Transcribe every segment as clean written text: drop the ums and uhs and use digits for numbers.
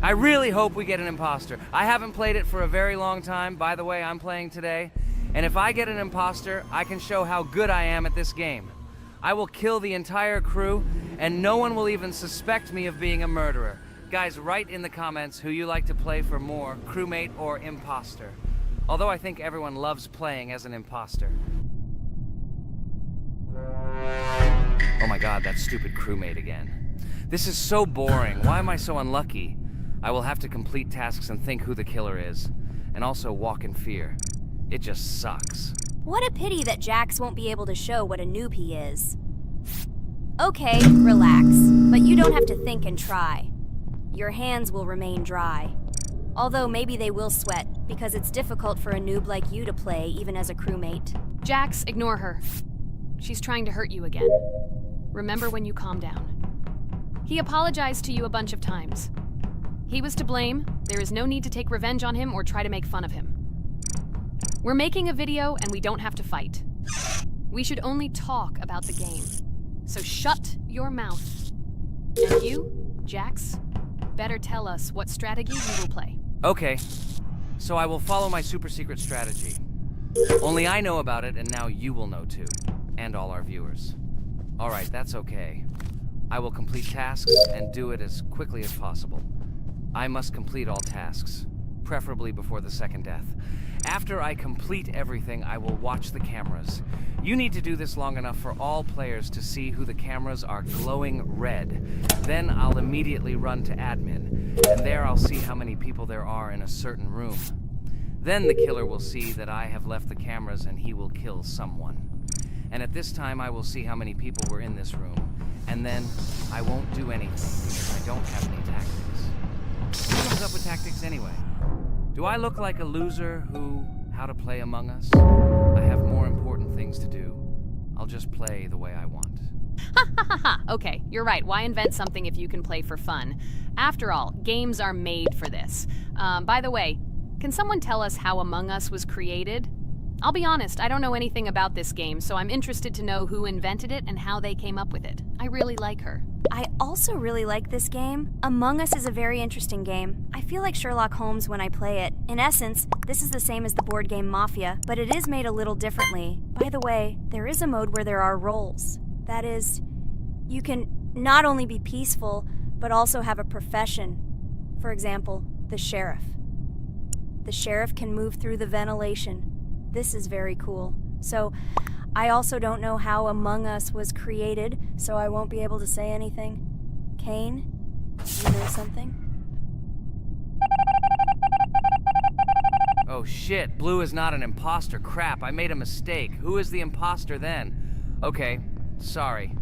I really hope we get an imposter. I haven't played it for a very long time. By the way, I'm playing today. And if I get an imposter, I can show how good I am at this game. I will kill the entire crew, and no one will even suspect me of being a murderer. Guys, write in the comments who you like to play for more, crewmate or imposter. Although I think everyone loves playing as an imposter. Oh my god, that stupid crewmate again. This is so boring. Why am I so unlucky? I will have to complete tasks and think who the killer is, and also walk in fear. It just sucks. What a pity that Jax won't be able to show what a noob he is. Okay, relax, but you don't have to think and try. Your hands will remain dry. Although maybe they will sweat, because it's difficult for a noob like you to play, even as a crewmate. Jax, ignore her. She's trying to hurt you again. Remember when you calm down. He apologized to you a bunch of times. He was to blame. There is no need to take revenge on him or try to make fun of him. We're making a video and we don't have to fight. We should only talk about the game. So shut your mouth. And you, Jax, better tell us what strategy you will play. Okay, so I will follow my super secret strategy. Only I know about it, and now you will know too. And all our viewers. Alright, that's okay. I will complete tasks and do it as quickly as possible. I must complete all tasks, preferably before the second death. After I complete everything, I will watch the cameras. You need to do this long enough for all players to see who the cameras are glowing red. Then I'll immediately run to admin, and there I'll see how many people there are in a certain room. Then the killer will see that I have left the cameras and he will kill someone. And at this time I will see how many people were in this room. And then I won't do anything because I don't have any tactics. Who comes up with tactics anyway? Do I look like a loser who, how to play Among Us? I have more important things to do. I'll just play the way I want. Ha ha ha ha! Okay, you're right. Why invent something if you can play for fun? After all, games are made for this. By the way, can someone tell us how Among Us was created? I'll be honest, I don't know anything about this game, so I'm interested to know who invented it and how they came up with it. I really like her. I also really like this game. Among Us is a very interesting game. I feel like Sherlock Holmes when I play it. In essence, this is the same as the board game Mafia, but it is made a little differently. By the way, there is a mode where there are roles. That is, you can not only be peaceful, but also have a profession. For example, the sheriff. The sheriff can move through the ventilation. This is very cool. So, I also don't know how Among Us was created, so I won't be able to say anything. Kane, you know something? Oh shit, Blue is not an imposter. Crap, I made a mistake. Who is the imposter then? Okay, sorry.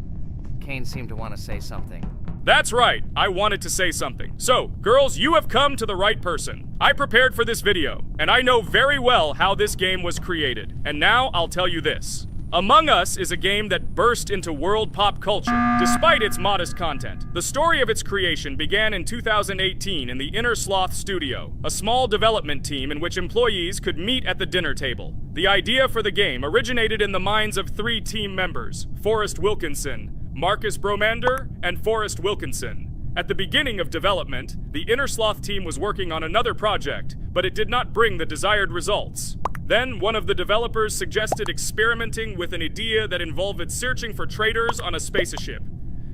Kane seemed to want to say something. That's right, I wanted to say something. So, girls, you have come to the right person. I prepared for this video, and I know very well how this game was created. And now I'll tell you this. Among Us is a game that burst into world pop culture, despite its modest content. The story of its creation began in 2018 in the Inner Sloth Studio, a small development team in which employees could meet at the dinner table. The idea for the game originated in the minds of 3 team members, Forrest Wilkinson, Marcus Bromander, and Forrest Wilkinson. At the beginning of development, the Inner Sloth team was working on another project, but it did not bring the desired results. Then, one of the developers suggested experimenting with an idea that involved searching for traitors on a spaceship.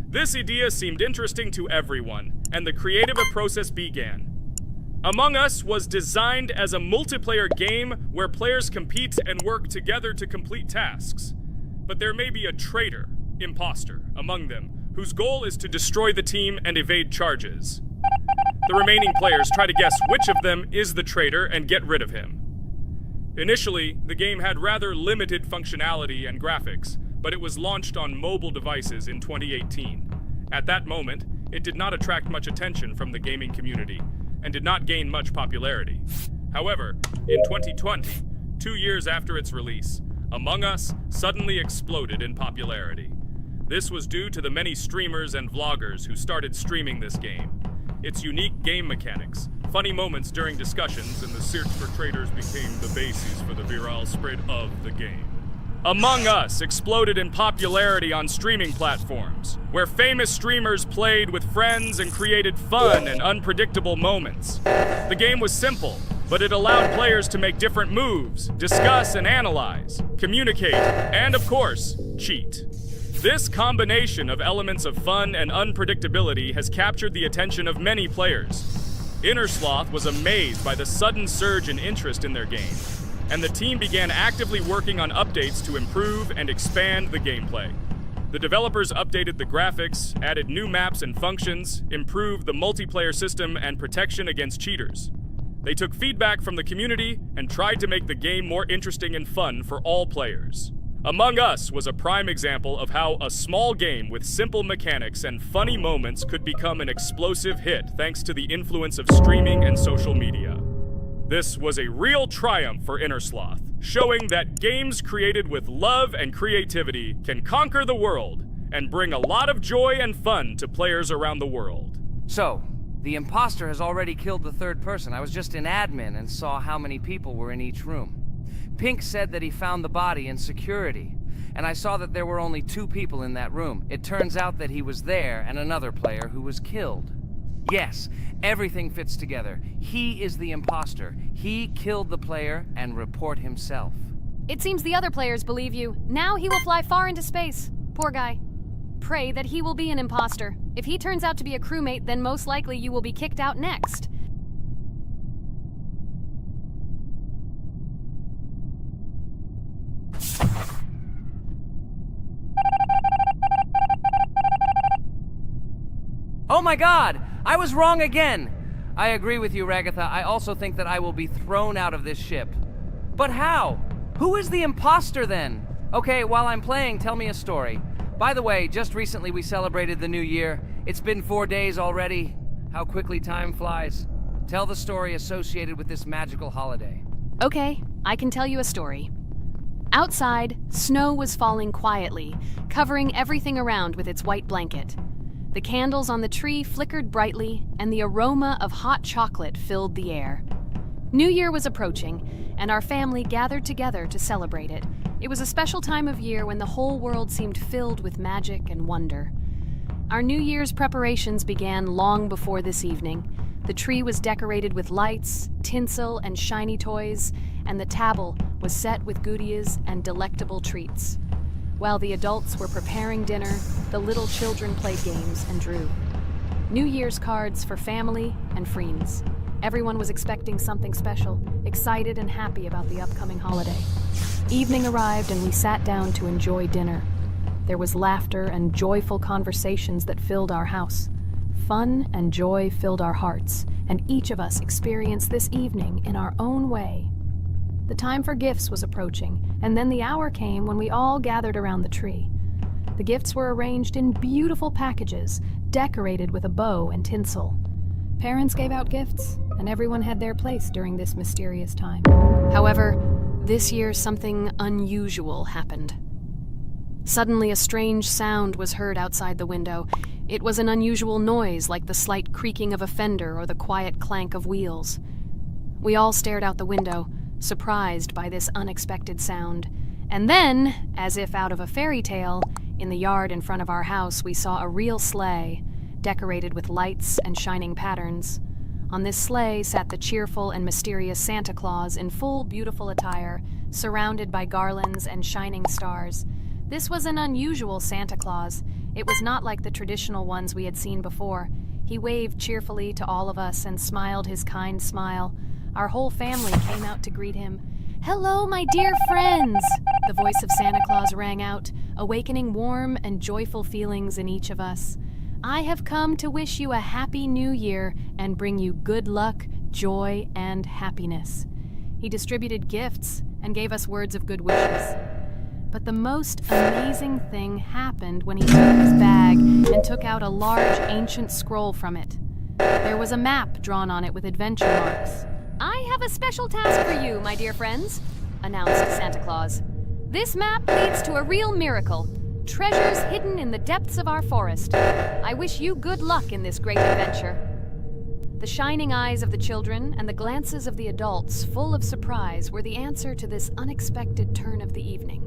This idea seemed interesting to everyone, and the creative process began. Among Us was designed as a multiplayer game where players compete and work together to complete tasks. But there may be a traitor, imposter, among them, whose goal is to destroy the team and evade charges. The remaining players try to guess which of them is the traitor and get rid of him. Initially, the game had rather limited functionality and graphics, but it was launched on mobile devices in 2018. At that moment, it did not attract much attention from the gaming community, and did not gain much popularity. However, in 2020, 2 years after its release, Among Us suddenly exploded in popularity. This was due to the many streamers and vloggers who started streaming this game. Its unique game mechanics, funny moments during discussions, and the search for traitors became the basis for the viral spread of the game. Among Us exploded in popularity on streaming platforms, where famous streamers played with friends and created fun and unpredictable moments. The game was simple, but it allowed players to make different moves, discuss and analyze, communicate, and of course, cheat. This combination of elements of fun and unpredictability has captured the attention of many players. Innersloth was amazed by the sudden surge in interest in their game, and the team began actively working on updates to improve and expand the gameplay. The developers updated the graphics, added new maps and functions, improved the multiplayer system and protection against cheaters. They took feedback from the community and tried to make the game more interesting and fun for all players. Among Us was a prime example of how a small game with simple mechanics and funny moments could become an explosive hit thanks to the influence of streaming and social media. This was a real triumph for Innersloth, showing that games created with love and creativity can conquer the world and bring a lot of joy and fun to players around the world. So, the imposter has already killed the third person. I was just in admin and saw how many people were in each room. Pink said that he found the body in security, and I saw that there were only 2 people in that room. It turns out that he was there and another player who was killed. Yes, everything fits together. He is the imposter. He killed the player and report himself. It seems the other players believe you. Now he will fly far into space. Poor guy. Pray that he will be an imposter. If he turns out to be a crewmate, then most likely you will be kicked out next. Oh my god! I was wrong again! I agree with you, Ragatha. I also think that I will be thrown out of this ship. But how? Who is the imposter then? Okay, while I'm playing, tell me a story. By the way, just recently we celebrated the new year. It's been 4 days already. How quickly time flies. Tell the story associated with this magical holiday. Okay, I can tell you a story. Outside, snow was falling quietly, covering everything around with its white blanket. The candles on the tree flickered brightly, and the aroma of hot chocolate filled the air. New Year was approaching, and our family gathered together to celebrate it. It was a special time of year when the whole world seemed filled with magic and wonder. Our New Year's preparations began long before this evening. The tree was decorated with lights, tinsel, and shiny toys, and the table was set with goodies and delectable treats. While the adults were preparing dinner, the little children played games and drew. New Year's cards for family and friends. Everyone was expecting something special, excited and happy about the upcoming holiday. Evening arrived and we sat down to enjoy dinner. There was laughter and joyful conversations that filled our house. Fun and joy filled our hearts, and each of us experienced this evening in our own way. The time for gifts was approaching, and then the hour came when we all gathered around the tree. The gifts were arranged in beautiful packages, decorated with a bow and tinsel. Parents gave out gifts, and everyone had their place during this mysterious time. However, this year something unusual happened. Suddenly a strange sound was heard outside the window. It was an unusual noise, like the slight creaking of a fender or the quiet clank of wheels. We all stared out the window, surprised by this unexpected sound. And then, as if out of a fairy tale, in the yard in front of our house we saw a real sleigh, decorated with lights and shining patterns. On this sleigh sat the cheerful and mysterious Santa Claus in full beautiful attire, surrounded by garlands and shining stars. This was an unusual Santa Claus. It was not like the traditional ones we had seen before. He waved cheerfully to all of us and smiled his kind smile. Our whole family came out to greet him. "Hello, my dear friends!" The voice of Santa Claus rang out, awakening warm and joyful feelings in each of us. "I have come to wish you a happy new year and bring you good luck, joy, and happiness." He distributed gifts and gave us words of good wishes. But the most amazing thing happened when he took his bag and took out a large ancient scroll from it. There was a map drawn on it with adventure marks. "I have a special task for you, my dear friends," announced Santa Claus. "This map leads to a real miracle. Treasures hidden in the depths of our forest. I wish you good luck in this great adventure." The shining eyes of the children and the glances of the adults, full of surprise, were the answer to this unexpected turn of the evening.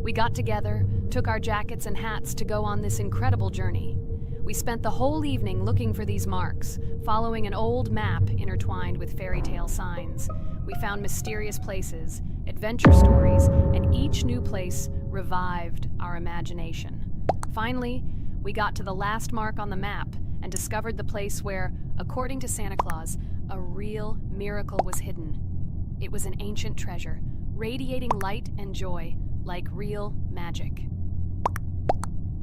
We got together, took our jackets and hats to go on this incredible journey. We spent the whole evening looking for these marks, following an old map intertwined with fairy tale signs. We found mysterious places, adventure stories, and each new place revived our imagination. Finally, we got to the last mark on the map and discovered the place where, according to Santa Claus, a real miracle was hidden. It was an ancient treasure, radiating light and joy like real magic.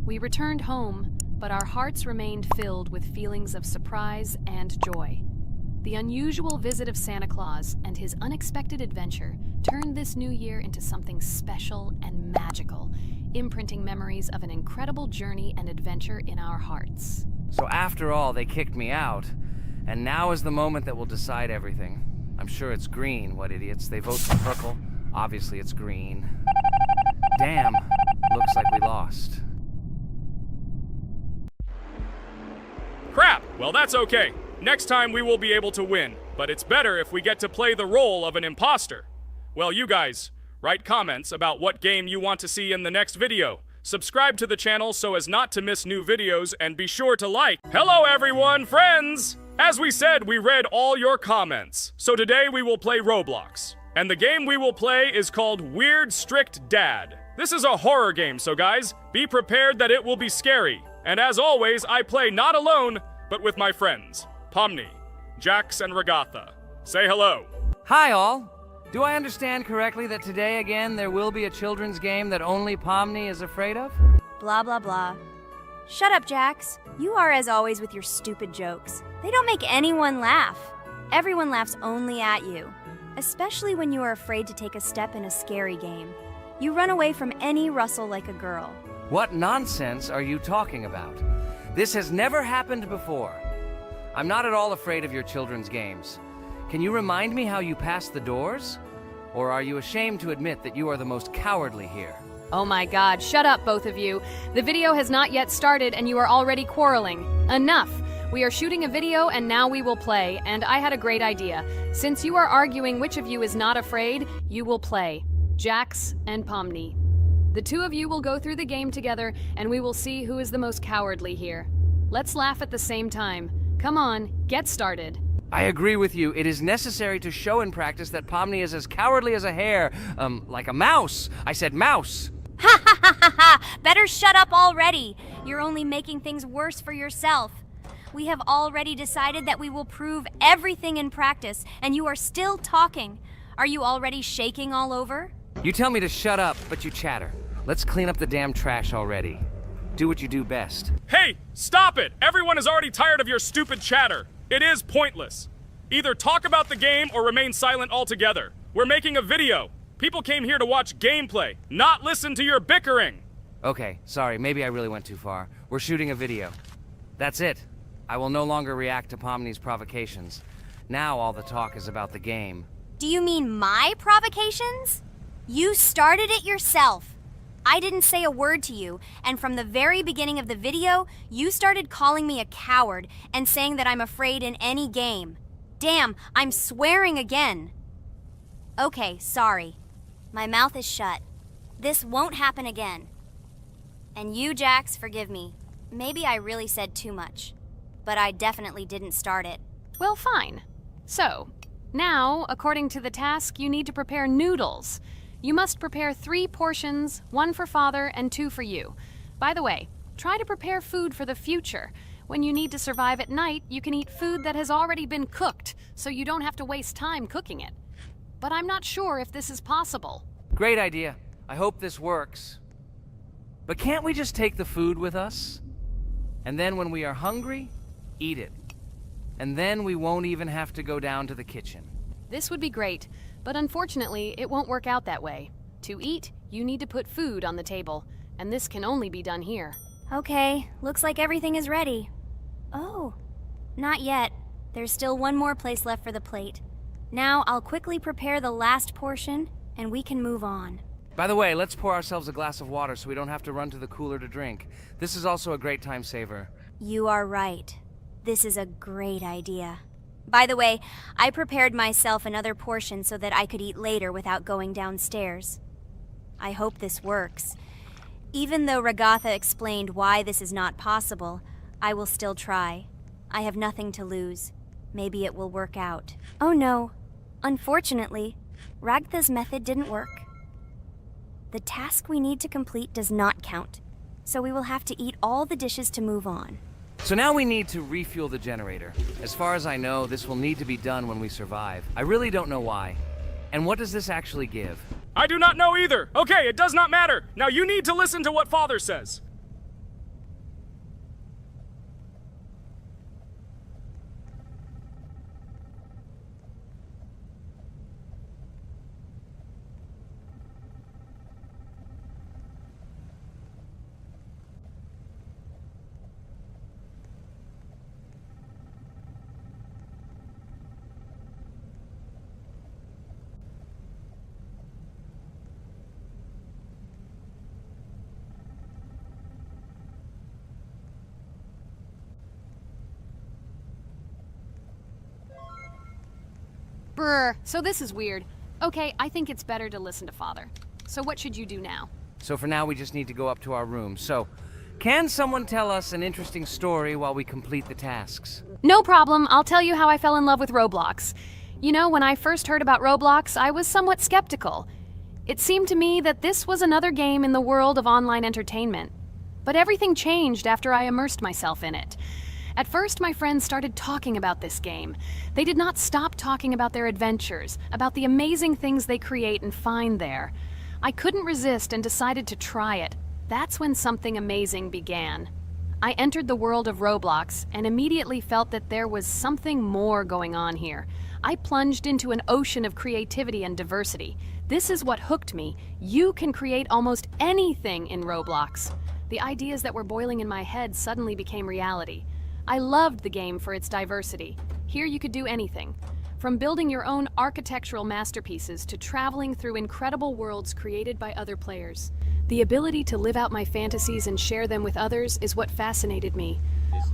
We returned home, but our hearts remained filled with feelings of surprise and joy. The unusual visit of Santa Claus and his unexpected adventure turned this new year into something special and magical, imprinting memories of an incredible journey and adventure in our hearts. So after all, they kicked me out, and now is the moment that will decide everything. I'm sure it's green, what idiots. They vote for purple. Obviously it's green. Damn, looks like we lost. Crap! Well, that's okay. Next time we will be able to win, but it's better if we get to play the role of an imposter. Well, you guys, write comments about what game you want to see in the next video. Subscribe to the channel so as not to miss new videos, and be sure to like. Hello everyone, friends! As we said, we read all your comments. So today we will play Roblox. And the game we will play is called Weird Strict Dad. This is a horror game, so guys, be prepared that it will be scary. And as always, I play not alone, but with my friends, Pomni, Jax, and Regatha. Say hello. Hi all! Do I understand correctly that today again there will be a children's game that only Pomni is afraid of? Blah, blah, blah. Shut up, Jax. You are as always with your stupid jokes. They don't make anyone laugh. Everyone laughs only at you, especially when you are afraid to take a step in a scary game. You run away from any rustle like a girl. What nonsense are you talking about? This has never happened before. I'm not at all afraid of your children's games. Can you remind me how you passed the doors? Or are you ashamed to admit that you are the most cowardly here? Oh my god, shut up, both of you. The video has not yet started and you are already quarreling. Enough! We are shooting a video and now we will play, and I had a great idea. Since you are arguing which of you is not afraid, you will play. Jax and Pomni. The two of you will go through the game together and we will see who is the most cowardly here. Let's laugh at the same time. Come on, get started. I agree with you. It is necessary to show in practice that Pomni is as cowardly as a hare. Like a mouse. I said mouse. Ha ha ha ha ha! Better shut up already. You're only making things worse for yourself. We have already decided that we will prove everything in practice, and you are still talking. Are you already shaking all over? You tell me to shut up, but you chatter. Let's clean up the damn trash already. Do what you do best. Hey, stop it! Everyone is already tired of your stupid chatter. It is pointless. Either talk about the game or remain silent altogether. We're making a video. People came here to watch gameplay, not listen to your bickering. Okay, sorry, maybe I really went too far. We're shooting a video. That's it. I will no longer react to Pomni's provocations. Now all the talk is about the game. Do you mean my provocations? You started it yourself. I didn't say a word to you, and from the very beginning of the video, you started calling me a coward and saying that I'm afraid in any game. Damn, I'm swearing again. Okay, sorry. My mouth is shut. This won't happen again. And you, Jax, forgive me. Maybe I really said too much, but I definitely didn't start it. Well, fine. So, now, according to the task, you need to prepare noodles. You must prepare 3 portions, 1 for father and 2 for you. By the way, try to prepare food for the future. When you need to survive at night, you can eat food that has already been cooked, so you don't have to waste time cooking it. But I'm not sure if this is possible. Great idea. I hope this works. But can't we just take the food with us? And then when we are hungry, eat it. And then we won't even have to go down to the kitchen. This would be great, but unfortunately, it won't work out that way. To eat, you need to put food on the table, and this can only be done here. Okay, looks like everything is ready. Oh, not yet. There's still one more place left for the plate. Now I'll quickly prepare the last portion, and we can move on. By the way, let's pour ourselves a glass of water so we don't have to run to the cooler to drink. This is also a great time saver. You are right. This is a great idea. By the way, I prepared myself another portion so that I could eat later without going downstairs. I hope this works. Even though Ragatha explained why this is not possible, I will still try. I have nothing to lose. Maybe it will work out. Oh no. Unfortunately, Ragatha's method didn't work. The task we need to complete does not count, so we will have to eat all the dishes to move on. So now we need to refuel the generator. As far as I know, this will need to be done when we survive. I really don't know why. And what does this actually give? I do not know either. Okay, it does not matter. Now you need to listen to what Father says. Brr, so this is weird. Okay, I think it's better to listen to Father. So what should you do now? So for now, we just need to go up to our room. So, can someone tell us an interesting story while we complete the tasks? No problem, I'll tell you how I fell in love with Roblox. You know, when I first heard about Roblox, I was somewhat skeptical. It seemed to me that this was another game in the world of online entertainment. But everything changed after I immersed myself in it. At first, my friends started talking about this game. They did not stop talking about their adventures, about the amazing things they create and find there. I couldn't resist and decided to try it. That's when something amazing began. I entered the world of Roblox and immediately felt that there was something more going on here. I plunged into an ocean of creativity and diversity. This is what hooked me. You can create almost anything in Roblox. The ideas that were boiling in my head suddenly became reality. I loved the game for its diversity. Here you could do anything, from building your own architectural masterpieces to traveling through incredible worlds created by other players. The ability to live out my fantasies and share them with others is what fascinated me.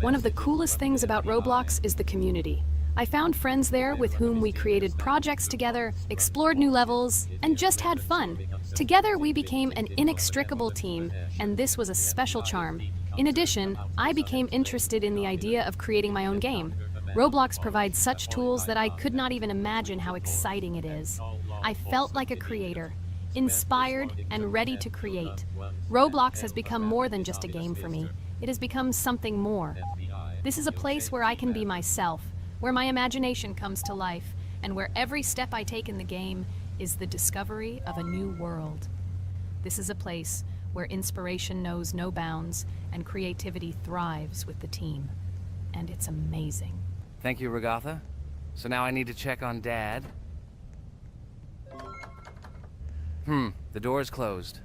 One of the coolest things about Roblox is the community. I found friends there with whom we created projects together, explored new levels, and just had fun. Together we became an inextricable team, and this was a special charm. In addition, I became interested in the idea of creating my own game. Roblox provides such tools that I could not even imagine how exciting it is. I felt like a creator, inspired and ready to create. Roblox has become more than just a game for me. It has become something more. This is a place where I can be myself, where my imagination comes to life, and where every step I take in the game is the discovery of a new world. This is a place where inspiration knows no bounds and creativity thrives with the team. And it's amazing. Thank you, Ragatha. So now I need to check on Dad. The door is closed.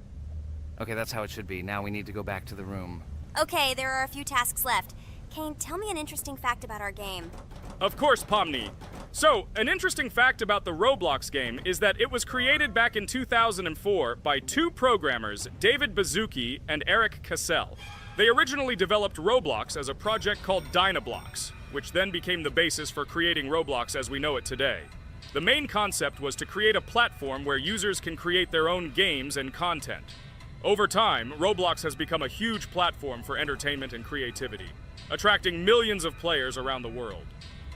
Okay, that's how it should be. Now we need to go back to the room. Okay, there are a few tasks left. Kane, tell me an interesting fact about our game. Of course, Pomni. So, an interesting fact about the Roblox game is that it was created back in 2004 by two programmers, David Baszucki and Eric Cassell. They originally developed Roblox as a project called Dynablocks, which then became the basis for creating Roblox as we know it today. The main concept was to create a platform where users can create their own games and content. Over time, Roblox has become a huge platform for entertainment and creativity, attracting millions of players around the world.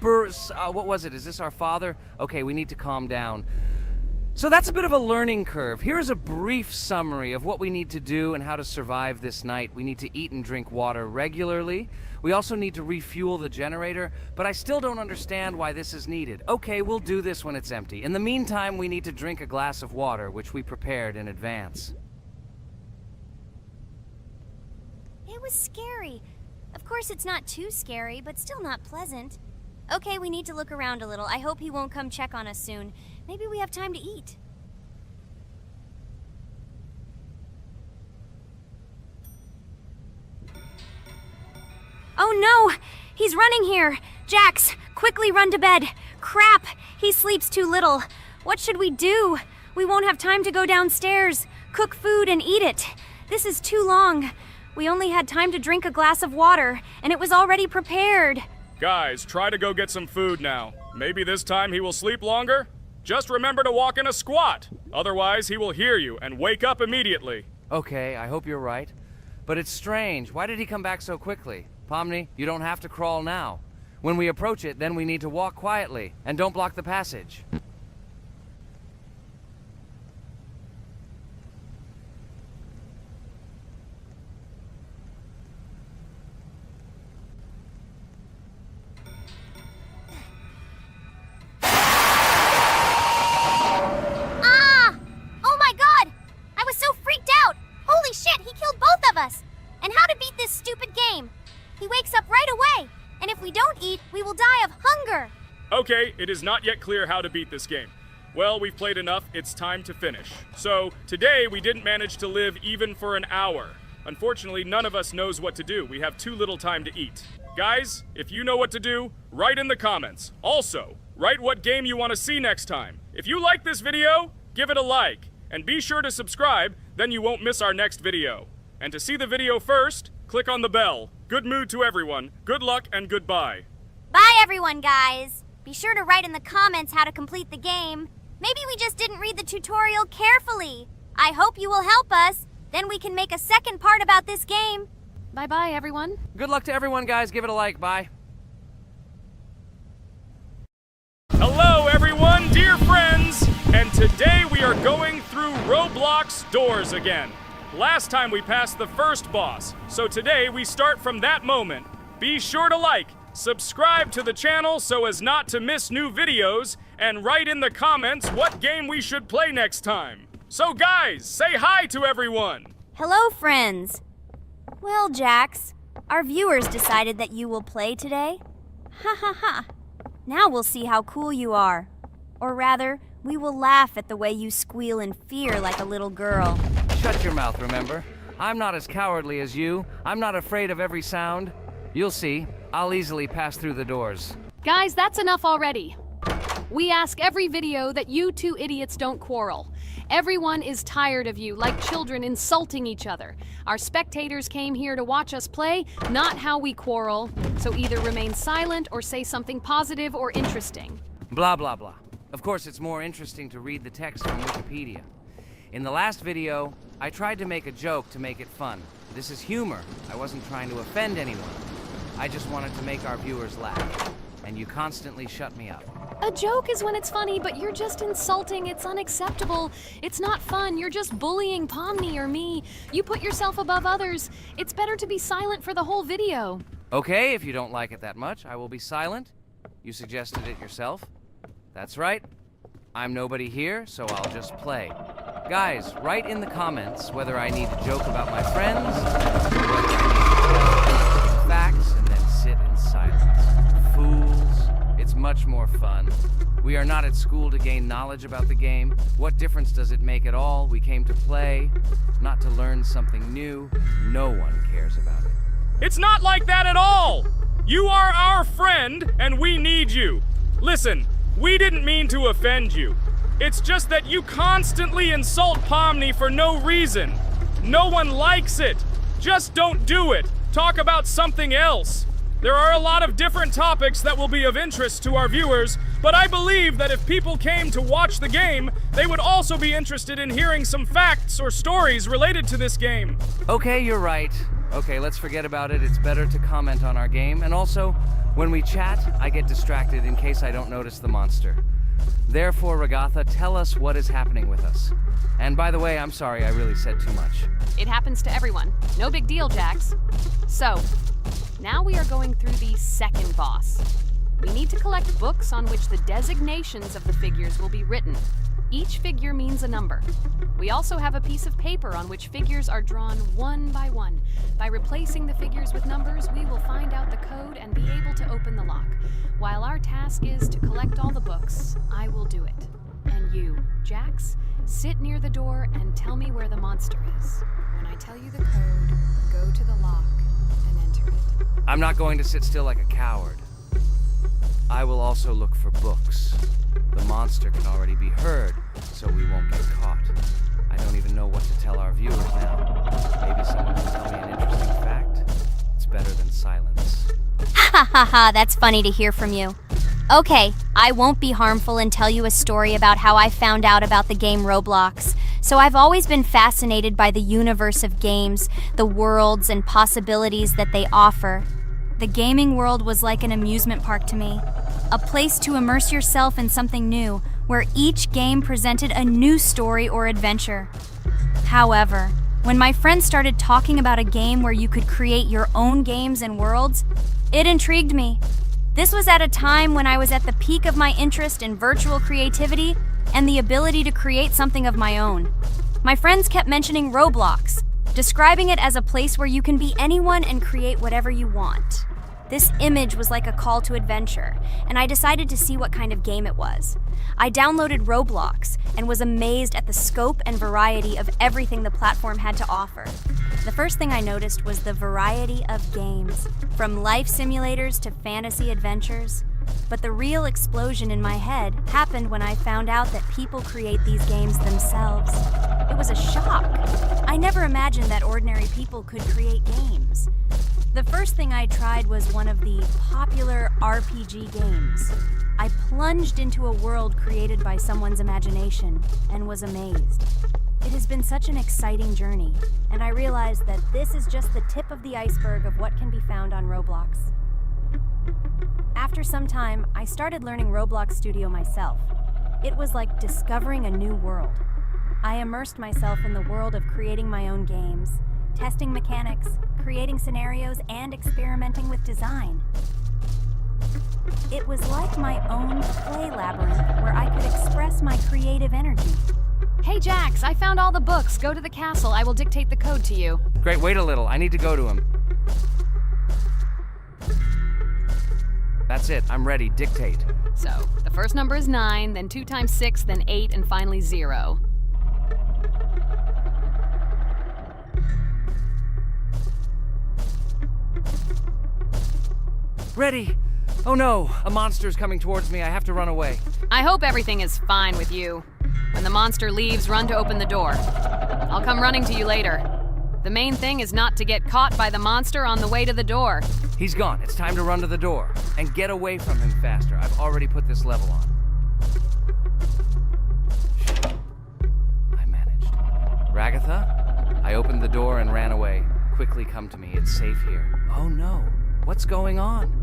What was it? Is this our father? Okay, we need to calm down. So that's a bit of a learning curve. Here's a brief summary of what we need to do and how to survive this night. We need to eat and drink water regularly. We also need to refuel the generator, but I still don't understand why this is needed. Okay, we'll do this when it's empty. In the meantime, we need to drink a glass of water, which we prepared in advance. It was scary. Of course, it's not too scary, but still not pleasant. Okay, we need to look around a little. I hope he won't come check on us soon. Maybe we have time to eat. Oh no! He's running here! Jax, quickly run to bed! Crap! He sleeps too little. What should we do? We won't have time to go downstairs, cook food, and eat it. This is too long. We only had time to drink a glass of water, and it was already prepared. Guys, try to go get some food now. Maybe this time he will sleep longer? Just remember to walk in a squat. Otherwise, he will hear you and wake up immediately. Okay, I hope you're right. But it's strange. Why did he come back so quickly? Pomni, you don't have to crawl now. When we approach it, then we need to walk quietly. And don't block the passage. And how to beat this stupid game. He wakes up right away, and if we don't eat, we will die of hunger. Okay, it is not yet clear how to beat this game. Well, we've played enough, it's time to finish. So, today we didn't manage to live even for an hour. Unfortunately, none of us knows what to do. We have too little time to eat. Guys, if you know what to do, write in the comments. Also, write what game you want to see next time. If you like this video, give it a like. And be sure to subscribe, then you won't miss our next video. And to see the video first, click on the bell. Good mood to everyone. Good luck and goodbye. Bye everyone, guys. Be sure to write in the comments how to complete the game. Maybe we just didn't read the tutorial carefully. I hope you will help us. Then we can make a second part about this game. Bye-bye, everyone. Good luck to everyone, guys. Give it a like. Bye. Hello, everyone, dear friends. And today we are going through Roblox doors again. Last time we passed the first boss, so today we start from that moment. Be sure to like, subscribe to the channel so as not to miss new videos, and write in the comments what game we should play next time. So guys, say hi to everyone! Hello, friends. Well, Jax, our viewers decided that you will play today. Ha ha ha. Now we'll see how cool you are. Or rather, we will laugh at the way you squeal in fear like a little girl. Shut your mouth, remember? I'm not as cowardly as you. I'm not afraid of every sound. You'll see. I'll easily pass through the doors. Guys, that's enough already. We ask every video that you two idiots don't quarrel. Everyone is tired of you, like children insulting each other. Our spectators came here to watch us play, not how we quarrel. So either remain silent or say something positive or interesting. Blah, blah, blah. Of course, it's more interesting to read the text from Wikipedia. In the last video, I tried to make a joke to make it fun. This is humor. I wasn't trying to offend anyone. I just wanted to make our viewers laugh. And you constantly shut me up. A joke is when it's funny, but you're just insulting. It's unacceptable. It's not fun. You're just bullying Pomni or me. You put yourself above others. It's better to be silent for the whole video. Okay, if you don't like it that much, I will be silent. You suggested it yourself. That's right. I'm nobody here, so I'll just play. Guys, write in the comments whether I need to joke about my friends, or whether I need to tell facts and then sit in silence. Fools. It's much more fun. We are not at school to gain knowledge about the game. What difference does it make at all? We came to play, not to learn something new. No one cares about it. It's not like that at all! You are our friend, and we need you. Listen, we didn't mean to offend you. It's just that you constantly insult Pomni for no reason. No one likes it. Just don't do it. Talk about something else. There are a lot of different topics that will be of interest to our viewers, but I believe that if people came to watch the game, they would also be interested in hearing some facts or stories related to this game. Okay, you're right. Okay, let's forget about it. It's better to comment on our game. And also, when we chat, I get distracted in case I don't notice the monster. Therefore, Ragatha, tell us what is happening with us. And by the way, I'm sorry, I really said too much. It happens to everyone. No big deal, Jax. So, now we are going through the second boss. We need to collect books on which the designations of the figures will be written. Each figure means a number. We also have a piece of paper on which figures are drawn one by one. By replacing the figures with numbers, we will find out the code and be able to open the lock. While our task is to collect all the books, I will do it. And you, Jax, sit near the door and tell me where the monster is. When I tell you the code, go to the lock and enter it. I'm not going to sit still like a coward. I will also look for books. The monster can already be heard, so we won't get caught. I don't even know what to tell our viewers now. Maybe someone can tell me an interesting fact? It's better than silence. Ha ha ha, that's funny to hear from you. Okay, I won't be harmful and tell you a story about how I found out about the game Roblox. So I've always been fascinated by the universe of games, the worlds and possibilities that they offer. The gaming world was like an amusement park to me, a place to immerse yourself in something new, where each game presented a new story or adventure. However, when my friends started talking about a game where you could create your own games and worlds, it intrigued me. This was at a time when I was at the peak of my interest in virtual creativity and the ability to create something of my own. My friends kept mentioning Roblox, describing it as a place where you can be anyone and create whatever you want. This image was like a call to adventure, and I decided to see what kind of game it was. I downloaded Roblox and was amazed at the scope and variety of everything the platform had to offer. The first thing I noticed was the variety of games, from life simulators to fantasy adventures. But the real explosion in my head happened when I found out that people create these games themselves. It was a shock. I never imagined that ordinary people could create games. The first thing I tried was one of the popular RPG games. I plunged into a world created by someone's imagination and was amazed. It has been such an exciting journey, and I realized that this is just the tip of the iceberg of what can be found on Roblox. After some time, I started learning Roblox Studio myself. It was like discovering a new world. I immersed myself in the world of creating my own games, testing mechanics, creating scenarios, and experimenting with design. It was like my own play labyrinth where I could express my creative energy. Hey Jax, I found all the books. Go to the castle. I will dictate the code to you. Great, wait a little. I need to go to him. That's it. I'm ready. Dictate. So, the first number is 9, then 2 times 6, then 8, and finally 0. Ready! Oh no! A monster's coming towards me. I have to run away. I hope everything is fine with you. When the monster leaves, run to open the door. I'll come running to you later. The main thing is not to get caught by the monster on the way to the door. He's gone. It's time to run to the door. And get away from him faster. I've already put this level on. I managed. Ragatha? I opened the door and ran away. Quickly come to me. It's safe here. Oh no. What's going on?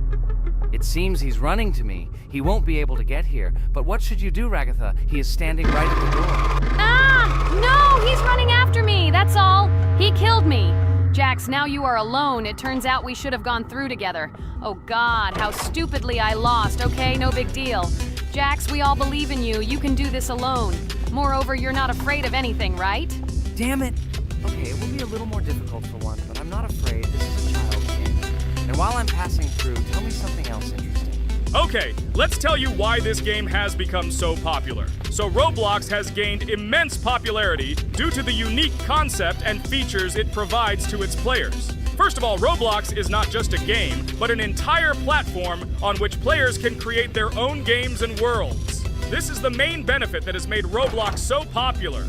It seems he's running to me. He won't be able to get here. But what should you do, Ragatha? He is standing right at the door. Ah! No! He's running after me! That's all! He killed me! Jax, now you are alone. It turns out we should have gone through together. Oh God, how stupidly I lost. Okay, no big deal. Jax, we all believe in you. You can do this alone. Moreover, you're not afraid of anything, right? Damn it! Okay, it will be a little more difficult for one, but I'm not afraid. This is a child's game. And while I'm passing through, tell me something else interesting. Okay, let's tell you why this game has become so popular. So Roblox has gained immense popularity due to the unique concept and features it provides to its players. First of all, Roblox is not just a game, but an entire platform on which players can create their own games and worlds. This is the main benefit that has made Roblox so popular.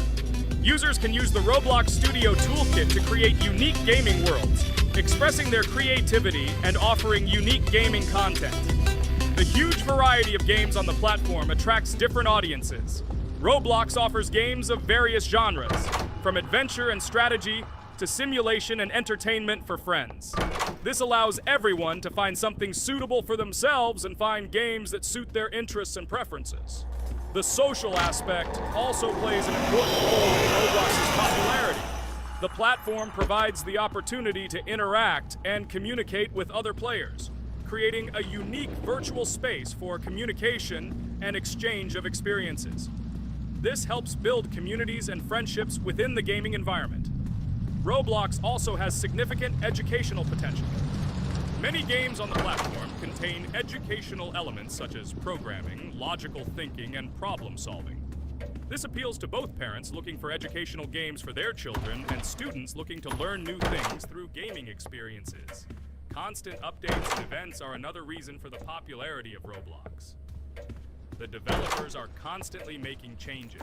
Users can use the Roblox Studio toolkit to create unique gaming worlds, expressing their creativity and offering unique gaming content. The huge variety of games on the platform attracts different audiences. Roblox offers games of various genres, from adventure and strategy to simulation and entertainment for friends. This allows everyone to find something suitable for themselves and find games that suit their interests and preferences. The social aspect also plays an important role in Roblox's popularity. The platform provides the opportunity to interact and communicate with other players, creating a unique virtual space for communication and exchange of experiences. This helps build communities and friendships within the gaming environment. Roblox also has significant educational potential. Many games on the platform contain educational elements such as programming, logical thinking, and problem solving. This appeals to both parents looking for educational games for their children and students looking to learn new things through gaming experiences. Constant updates and events are another reason for the popularity of Roblox. The developers are constantly making changes,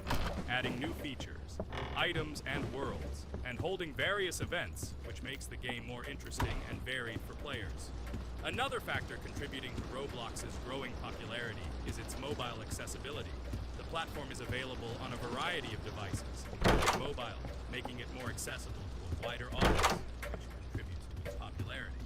adding new features, items, and worlds, and holding various events, which makes the game more interesting and varied for players. Another factor contributing to Roblox's growing popularity is its mobile accessibility. The platform is available on a variety of devices, including mobile, making it more accessible to a wider audience, which contributes to its popularity.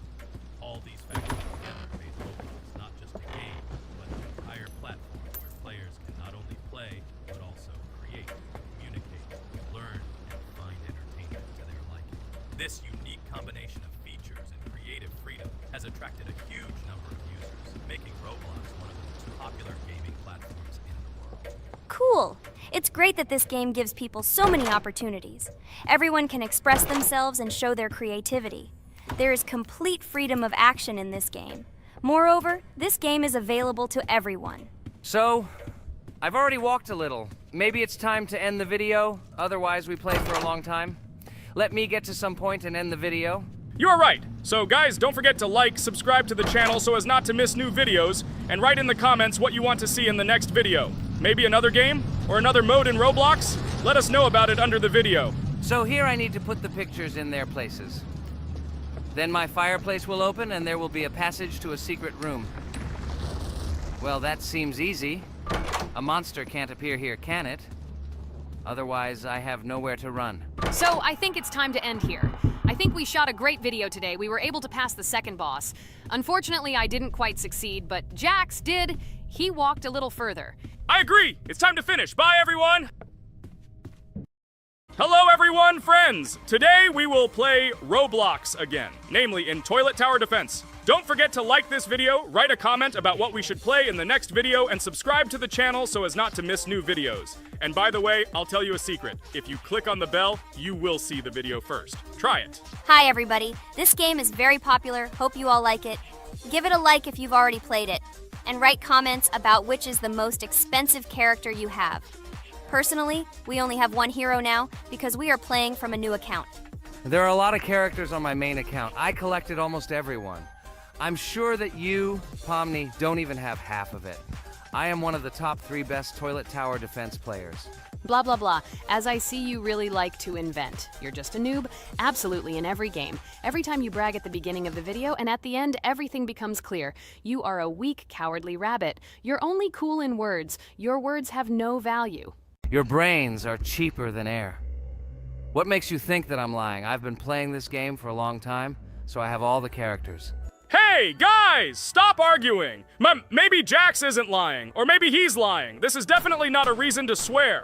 All these factors together made Roblox not just a game, but an entire platform where players can not only play, but also create, communicate, learn, and find entertainment to their liking. This unique combination of features and creative freedom has attracted a huge number of users, making Roblox one of the most popular gaming platforms in the world. Cool! It's great that this game gives people so many opportunities. Everyone can express themselves and show their creativity. There is complete freedom of action in this game. Moreover, this game is available to everyone. So, I've already walked a little. Maybe it's time to end the video, otherwise we play for a long time. Let me get to some point and end the video. You are right. So guys, don't forget to like, subscribe to the channel so as not to miss new videos, and write in the comments what you want to see in the next video. Maybe another game? Or another mode in Roblox? Let us know about it under the video. So here I need to put the pictures in their places. Then my fireplace will open and there will be a passage to a secret room. Well, that seems easy. A monster can't appear here, can it? Otherwise, I have nowhere to run. So I think it's time to end here. I think we shot a great video today. We were able to pass the second boss. Unfortunately, I didn't quite succeed, but Jax did. He walked a little further. I agree! It's time to finish. Bye, everyone! Hello, everyone, friends! Today we will play Roblox again, namely in Toilet Tower Defense. Don't forget to like this video, write a comment about what we should play in the next video, and subscribe to the channel so as not to miss new videos. And by the way, I'll tell you a secret. If you click on the bell, you will see the video first. Try it. Hi everybody, this game is very popular, hope you all like it. Give it a like if you've already played it, and write comments about which is the most expensive character you have. Personally, we only have one hero now because we are playing from a new account. There are a lot of characters on my main account. I collected almost everyone. I'm sure that you, Pomni, don't even have half of it. I am one of the top 3 best Toilet Tower Defense players. Blah, blah, blah. As I see, you really like to invent. You're just a noob? Absolutely, in every game. Every time you brag at the beginning of the video, and at the end, everything becomes clear. You are a weak, cowardly rabbit. You're only cool in words. Your words have no value. Your brains are cheaper than air. What makes you think that I'm lying? I've been playing this game for a long time, so I have all the characters. Hey, guys! Stop arguing! Maybe Jax isn't lying, or maybe he's lying. This is definitely not a reason to swear.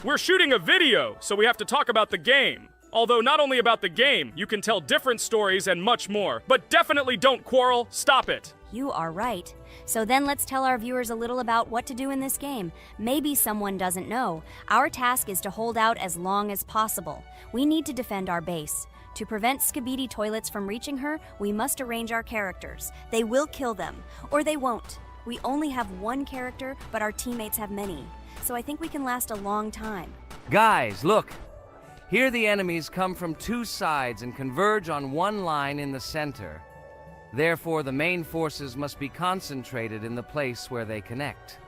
We're shooting a video, so we have to talk about the game. Although not only about the game, you can tell different stories and much more. But definitely don't quarrel. Stop it. You are right. So then let's tell our viewers a little about what to do in this game. Maybe someone doesn't know. Our task is to hold out as long as possible. We need to defend our base. To prevent Skibidi Toilets from reaching her, we must arrange our characters. They will kill them, or they won't. We only have one character, but our teammates have many. So I think we can last a long time. Guys, look! Here the enemies come from 2 sides and converge on one line in the center. Therefore, the main forces must be concentrated in the place where they connect.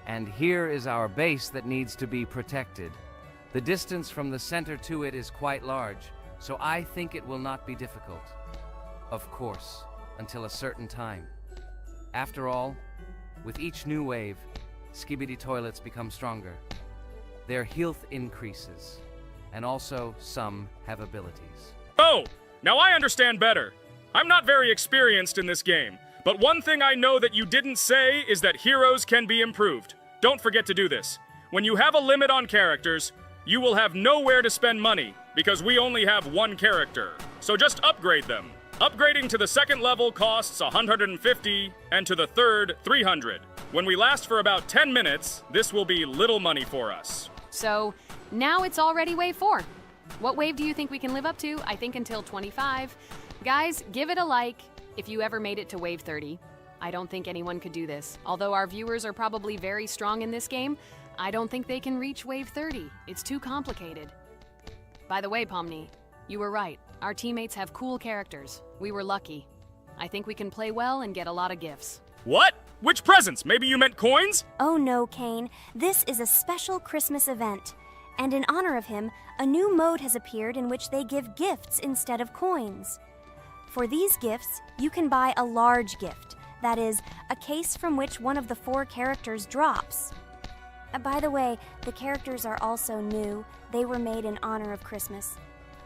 And here is our base that needs to be protected. The distance from the center to it is quite large, so I think it will not be difficult. Of course, until a certain time. After all, with each new wave, Skibidi Toilets become stronger. Their health increases, and also some have abilities. Oh, now I understand better. I'm not very experienced in this game, but one thing I know that you didn't say is that heroes can be improved. Don't forget to do this. When you have a limit on characters, you will have nowhere to spend money, because we only have one character. So just upgrade them. Upgrading to the 2nd level costs 150, and to the 3rd, 300. When we last for about 10 minutes, this will be little money for us. So now it's already wave 4. What wave do you think we can live up to? I think until 25. Guys, give it a like if you ever made it to wave 30. I don't think anyone could do this. Although our viewers are probably very strong in this game, I don't think they can reach wave 30. It's too complicated. By the way, Pomni, you were right. Our teammates have cool characters. We were lucky. I think we can play well and get a lot of gifts. What? Which presents? Maybe you meant coins? Oh no, Kane. This is a special Christmas event. And in honor of him, a new mode has appeared in which they give gifts instead of coins. For these gifts, you can buy a large gift, that is, a case from which one of the 4 characters drops. By the way, the characters are also new. They were made in honor of Christmas.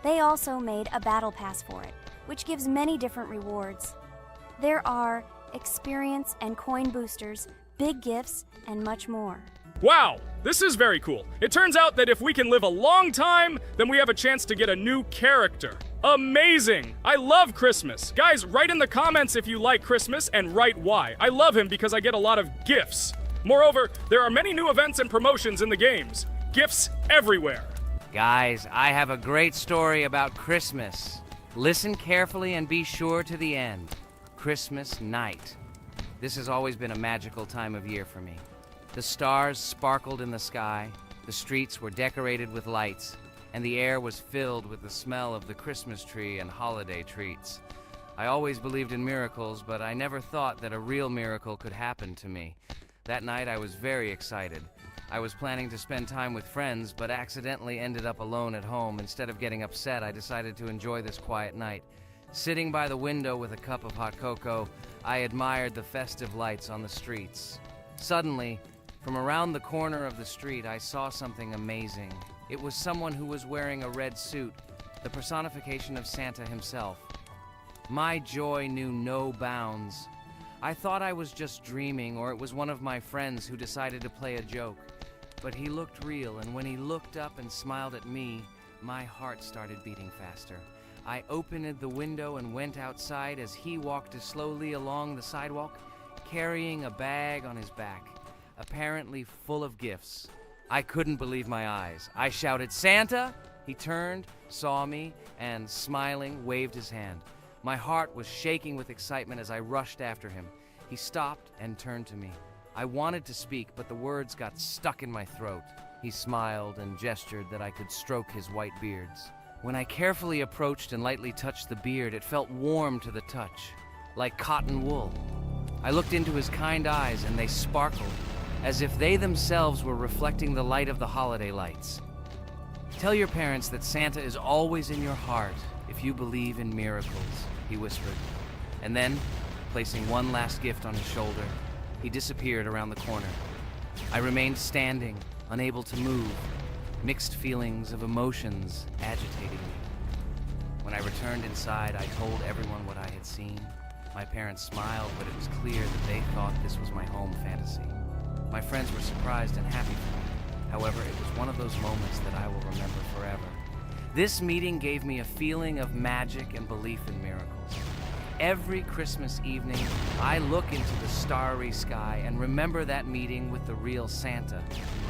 They also made a battle pass for it, which gives many different rewards. There are experience and coin boosters, big gifts, and much more. Wow, this is very cool. It turns out that if we can live a long time, then we have a chance to get a new character. Amazing! I love Christmas. Guys, write in the comments if you like Christmas and write why. I love him because I get a lot of gifts. Moreover, there are many new events and promotions in the games. Gifts everywhere. Guys, I have a great story about Christmas. Listen carefully and be sure to the end. Christmas night. This has always been a magical time of year for me. The stars sparkled in the sky, the streets were decorated with lights, and the air was filled with the smell of the Christmas tree and holiday treats. I always believed in miracles, but I never thought that a real miracle could happen to me. That night I was very excited. I was planning to spend time with friends, but accidentally ended up alone at home. Instead of getting upset, I decided to enjoy this quiet night. Sitting by the window with a cup of hot cocoa, I admired the festive lights on the streets. Suddenly, from around the corner of the street, I saw something amazing. It was someone who was wearing a red suit, the personification of Santa himself. My joy knew no bounds. I thought I was just dreaming, or it was one of my friends who decided to play a joke. But he looked real, and when he looked up and smiled at me, my heart started beating faster. I opened the window and went outside as he walked slowly along the sidewalk, carrying a bag on his back, apparently full of gifts. I couldn't believe my eyes. I shouted, "Santa!" He turned, saw me, and smiling, waved his hand. My heart was shaking with excitement as I rushed after him. He stopped and turned to me. I wanted to speak, but the words got stuck in my throat. He smiled and gestured that I could stroke his white beards. When I carefully approached and lightly touched the beard, it felt warm to the touch, like cotton wool. I looked into his kind eyes, and they sparkled, as if they themselves were reflecting the light of the holiday lights. Tell your parents that Santa is always in your heart if you believe in miracles, he whispered. And then, placing one last gift on his shoulder, he disappeared around the corner. I remained standing, unable to move, mixed feelings of emotions agitating me. When I returned inside, I told everyone what I had seen. My parents smiled, but it was clear that they thought this was my home fantasy. My friends were surprised and happy for me. However, it was one of those moments that I will remember forever. This meeting gave me a feeling of magic and belief in miracles. Every Christmas evening, I look into the starry sky and remember that meeting with the real Santa,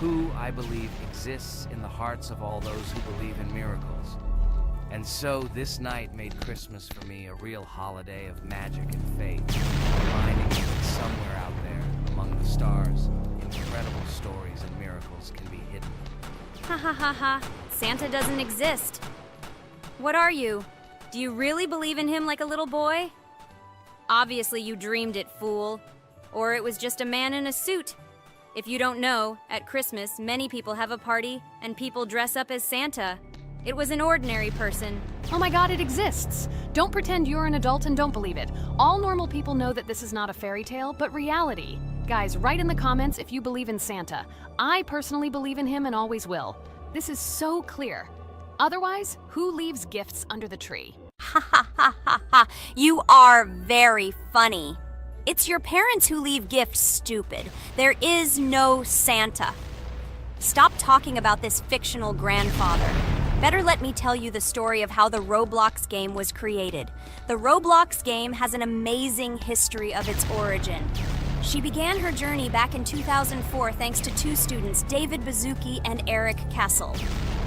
who, I believe, exists in the hearts of all those who believe in miracles. And so this night made Christmas for me a real holiday of magic and faith, reminding me that somewhere out there, among the stars, incredible stories and miracles can be hidden. Ha ha ha ha. Santa doesn't exist. What are you? Do you really believe in him like a little boy? Obviously you dreamed it, fool. Or it was just a man in a suit. If you don't know, at Christmas, many people have a party and people dress up as Santa. It was an ordinary person. Oh my god, it exists! Don't pretend you're an adult and don't believe it. All normal people know that this is not a fairy tale, but reality. Guys, write in the comments if you believe in Santa. I personally believe in him and always will. This is so clear. Otherwise, who leaves gifts under the tree? Ha ha ha ha ha. You are very funny. It's your parents who leave gifts, stupid. There is no Santa. Stop talking about this fictional grandfather. Better let me tell you the story of how the Roblox game was created. The Roblox game has an amazing history of its origin. She began her journey back in 2004 thanks to 2 students, David Bazuki and Eric Castle.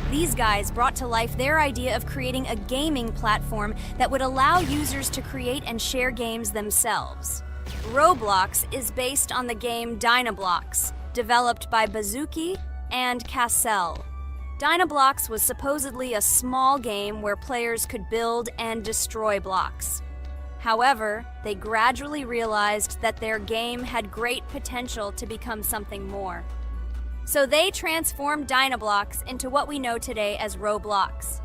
These guys brought to life their idea of creating a gaming platform that would allow users to create and share games themselves. Roblox is based on the game Dynablox, developed by Bazuki and Cassell. Dynablox was supposedly a small game where players could build and destroy blocks. However, they gradually realized that their game had great potential to become something more. So they transformed Dynablox into what we know today as Roblox.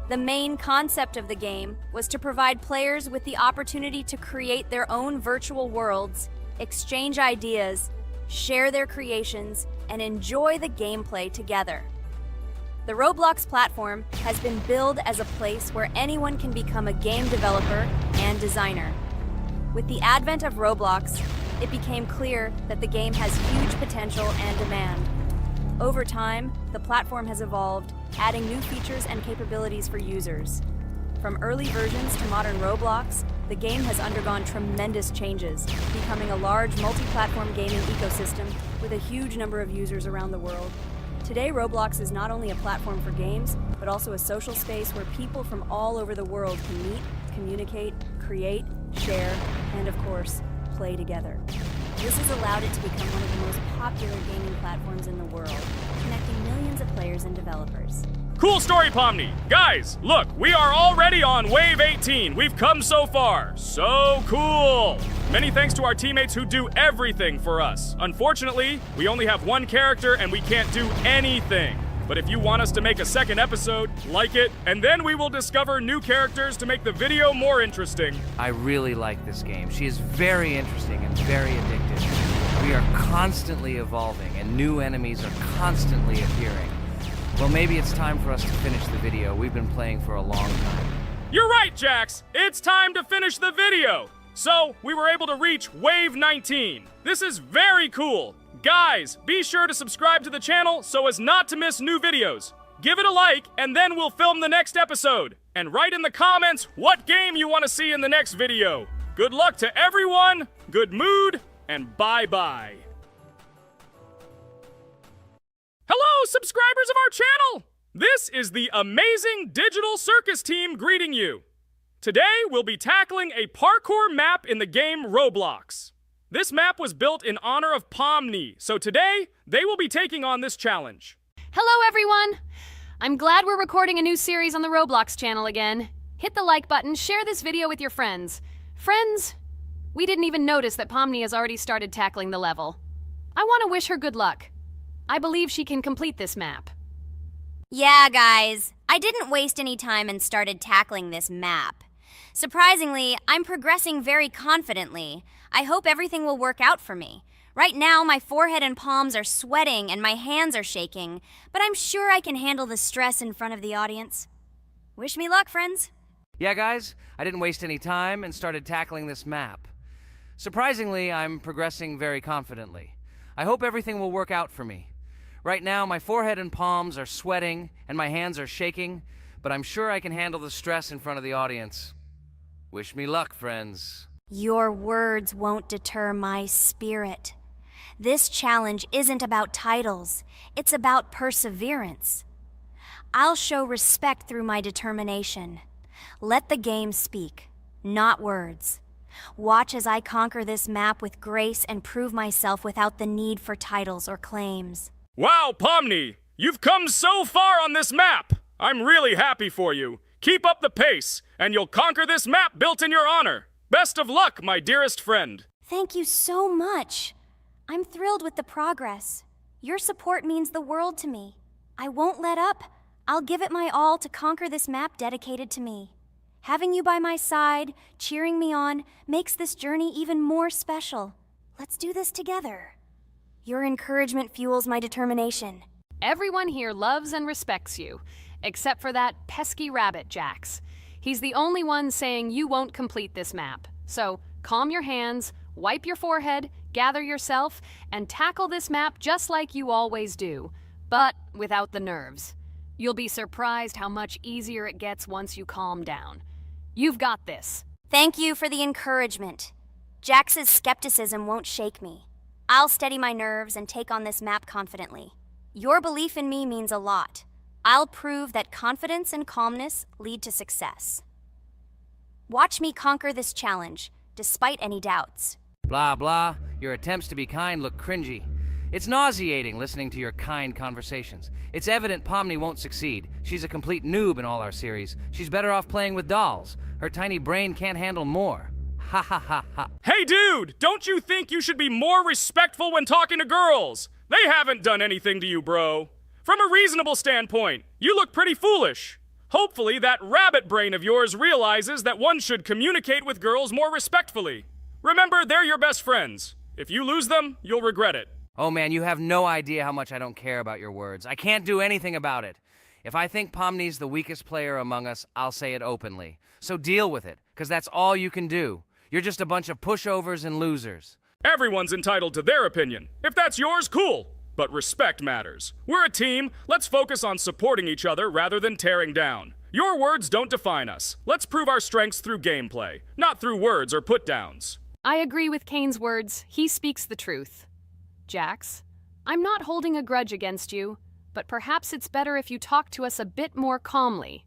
The main concept of the game was to provide players with the opportunity to create their own virtual worlds, exchange ideas, share their creations, and enjoy the gameplay together. The Roblox platform has been billed as a place where anyone can become a game developer and designer. With the advent of Roblox, it became clear that the game has huge potential and demand. Over time, the platform has evolved, adding new features and capabilities for users. From early versions to modern Roblox, the game has undergone tremendous changes, becoming a large multi-platform gaming ecosystem with a huge number of users around the world. Today, Roblox is not only a platform for games, but also a social space where people from all over the world can meet, communicate, create, share, and of course, play together. This has allowed it to become one of the most popular gaming platforms in the world, connecting millions of players and developers. Cool story, Pomni. Guys, look, we are already on Wave 18. We've come so far. So cool. Many thanks to our teammates who do everything for us. Unfortunately, we only have one character and we can't do anything. But if you want us to make a second episode, like it, and then we will discover new characters to make the video more interesting. I really like this game. She is very interesting and very addictive. We are constantly evolving and new enemies are constantly appearing. Well, maybe it's time for us to finish the video. We've been playing for a long time. You're right, Jax. It's time to finish the video. So, we were able to reach Wave 19. This is very cool. Guys, be sure to subscribe to the channel so as not to miss new videos. Give it a like, and then we'll film the next episode. And write in the comments what game you want to see in the next video. Good luck to everyone, good mood, and bye-bye. Hello, subscribers of our channel! This is the amazing Digital Circus team greeting you. Today, we'll be tackling a parkour map in the game Roblox. This map was built in honor of Pomni, so today, they will be taking on this challenge. Hello, everyone! I'm glad we're recording a new series on the Roblox channel again. Hit the like button, share this video with your friends. Friends, we didn't even notice that Pomni has already started tackling the level. I want to wish her good luck. I believe she can complete this map. Yeah, guys, I didn't waste any time and started tackling this map. Surprisingly, I'm progressing very confidently. I hope everything will work out for me. Right now, my forehead and palms are sweating and my hands are shaking, but I'm sure I can handle the stress in front of the audience. Wish me luck, friends. Yeah, guys, I didn't waste any time and started tackling this map. Surprisingly, I'm progressing very confidently. I hope everything will work out for me. Right now, my forehead and palms are sweating and my hands are shaking, but I'm sure I can handle the stress in front of the audience. Wish me luck, friends. Your words won't deter my spirit. This challenge isn't about titles, it's about perseverance. I'll show respect through my determination. Let the game speak, not words. Watch as I conquer this map with grace and prove myself without the need for titles or claims. Wow, Pomni! You've come so far on this map! I'm really happy for you. Keep up the pace, and you'll conquer this map built in your honor. Best of luck, my dearest friend. Thank you so much. I'm thrilled with the progress. Your support means the world to me. I won't let up. I'll give it my all to conquer this map dedicated to me. Having you by my side, cheering me on, makes this journey even more special. Let's do this together. Your encouragement fuels my determination. Everyone here loves and respects you, except for that pesky rabbit, Jax. He's the only one saying you won't complete this map. So, calm your hands, wipe your forehead, gather yourself, and tackle this map just like you always do, but without the nerves. You'll be surprised how much easier it gets once you calm down. You've got this. Thank you for the encouragement. Jax's skepticism won't shake me. I'll steady my nerves and take on this map confidently. Your belief in me means a lot. I'll prove that confidence and calmness lead to success. Watch me conquer this challenge, despite any doubts. Blah, blah. Your attempts to be kind look cringy. It's nauseating listening to your kind conversations. It's evident Pomni won't succeed. She's a complete noob in all our series. She's better off playing with dolls. Her tiny brain can't handle more. Ha ha ha ha. Hey dude, don't you think you should be more respectful when talking to girls? They haven't done anything to you, bro. From a reasonable standpoint, you look pretty foolish. Hopefully that rabbit brain of yours realizes that one should communicate with girls more respectfully. Remember, they're your best friends. If you lose them, you'll regret it. Oh man, you have no idea how much I don't care about your words. I can't do anything about it. If I think Pomni's the weakest player among us, I'll say it openly. So deal with it, because that's all you can do. You're just a bunch of pushovers and losers. Everyone's entitled to their opinion. If that's yours, cool. But respect matters. We're a team. Let's focus on supporting each other rather than tearing down. Your words don't define us. Let's prove our strengths through gameplay, not through words or put-downs. I agree with Kane's words. He speaks the truth. Jax, I'm not holding a grudge against you, but perhaps it's better if you talk to us a bit more calmly.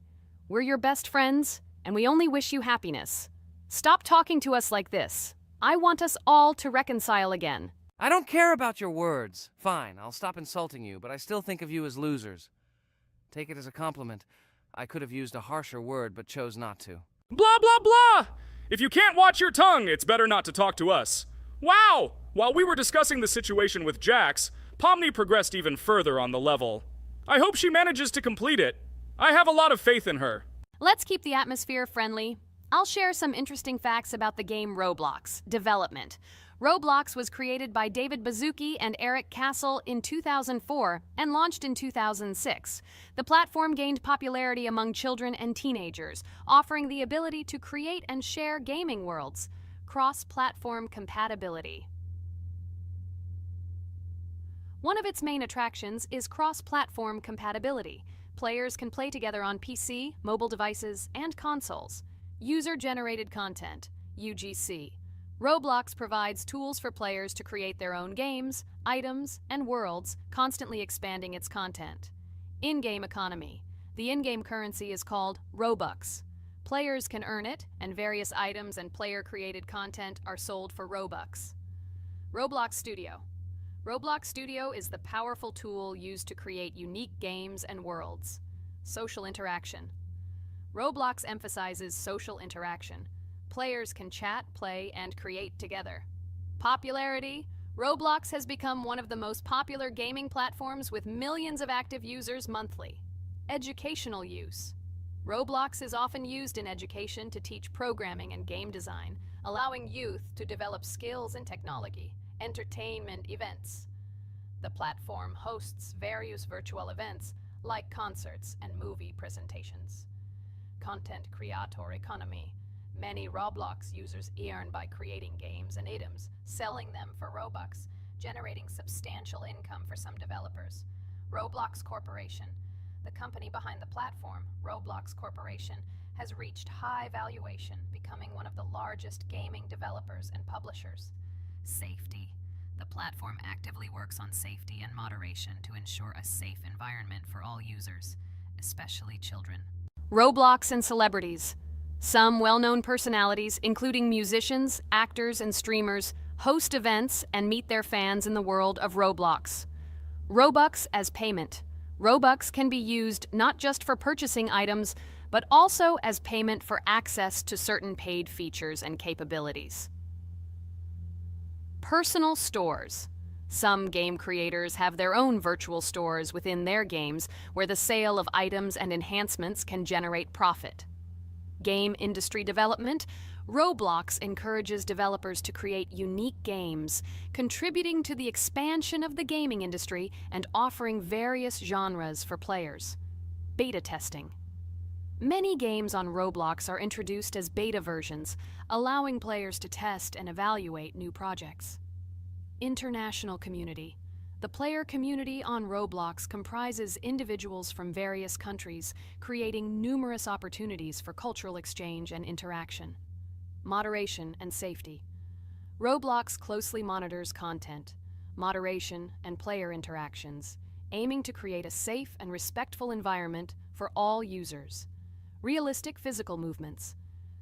We're your best friends, and we only wish you happiness. Stop talking to us like this. I want us all to reconcile again. I don't care about your words. Fine, I'll stop insulting you, but I still think of you as losers. Take it as a compliment. I could have used a harsher word, but chose not to. Blah, blah, blah! If you can't watch your tongue, it's better not to talk to us. Wow! While we were discussing the situation with Jax, Pomni progressed even further on the level. I hope she manages to complete it. I have a lot of faith in her. Let's keep the atmosphere friendly. I'll share some interesting facts about the game Roblox development. Roblox was created by David Baszucki and Eric Castle in 2004 and launched in 2006. The platform gained popularity among children and teenagers, offering the ability to create and share gaming worlds. Cross-platform compatibility. One of its main attractions is cross-platform compatibility. Players can play together on PC, mobile devices, and consoles. User-generated content, UGC. Roblox provides tools for players to create their own games, items, and worlds, constantly expanding its content. In-game economy. The in-game currency is called Robux. Players can earn it, and various items and player-created content are sold for Robux. Roblox Studio. Roblox Studio is the powerful tool used to create unique games and worlds. Social interaction. Roblox emphasizes social interaction. Players can chat, play, and create together. Popularity. Roblox has become one of the most popular gaming platforms with millions of active users monthly. Educational use. Roblox is often used in education to teach programming and game design, allowing youth to develop skills in technology. Entertainment events. The platform hosts various virtual events like concerts and movie presentations. Content creator economy. Many Roblox users earn by creating games and items, selling them for Robux, generating substantial income for some developers. Roblox Corporation. The company behind the platform, Roblox Corporation, has reached high valuation, becoming one of the largest gaming developers and publishers. Safety. The platform actively works on safety and moderation to ensure a safe environment for all users, especially children. Roblox and celebrities. Some well-known personalities, including musicians, actors, and streamers, host events and meet their fans in the world of Roblox. Robux as payment. Robux can be used not just for purchasing items, but also as payment for access to certain paid features and capabilities. Personal stores. Some game creators have their own virtual stores within their games where the sale of items and enhancements can generate profit. Game industry development. Roblox encourages developers to create unique games, contributing to the expansion of the gaming industry and offering various genres for players. Beta testing. Many games on Roblox are introduced as beta versions, allowing players to test and evaluate new projects. International community. The player community on Roblox comprises individuals from various countries, creating numerous opportunities for cultural exchange and interaction. Moderation and safety. Roblox closely monitors content, moderation, and player interactions, aiming to create a safe and respectful environment for all users. Realistic physical movements.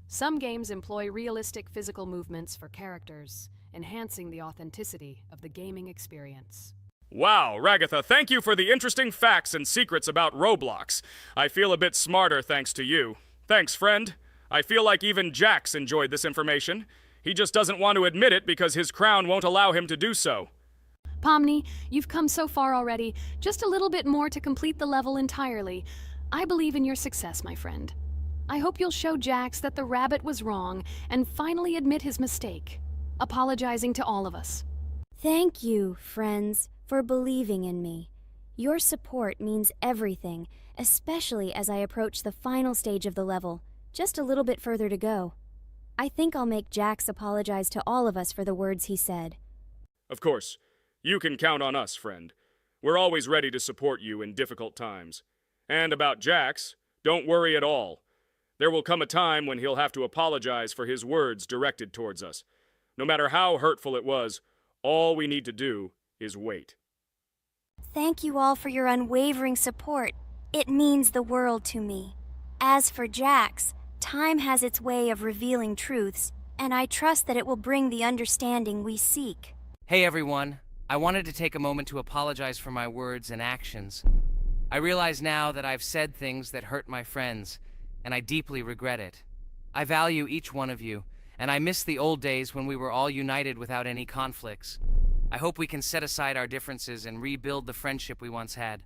Some games employ realistic physical movements for characters, enhancing the authenticity of the gaming experience. Wow, Ragatha, thank you for the interesting facts and secrets about Roblox. I feel a bit smarter thanks to you. Thanks, friend. I feel like even Jax enjoyed this information. He just doesn't want to admit it because his crown won't allow him to do so. Pomni, you've come so far already. Just a little bit more to complete the level entirely. I believe in your success, my friend. I hope you'll show Jax that the rabbit was wrong and finally admit his mistake, apologizing to all of us. Thank you, friends, for believing in me. Your support means everything, especially as I approach the final stage of the level, just a little bit further to go. I think I'll make Jax apologize to all of us for the words he said. Of course, you can count on us, friend. We're always ready to support you in difficult times. And about Jax, don't worry at all. There will come a time when he'll have to apologize for his words directed towards us. No matter how hurtful it was, all we need to do is wait. Thank you all for your unwavering support. It means the world to me. As for Jax, time has its way of revealing truths, and I trust that it will bring the understanding we seek. Hey everyone, I wanted to take a moment to apologize for my words and actions. I realize now that I've said things that hurt my friends, and I deeply regret it. I value each one of you, and I miss the old days when we were all united without any conflicts. I hope we can set aside our differences and rebuild the friendship we once had.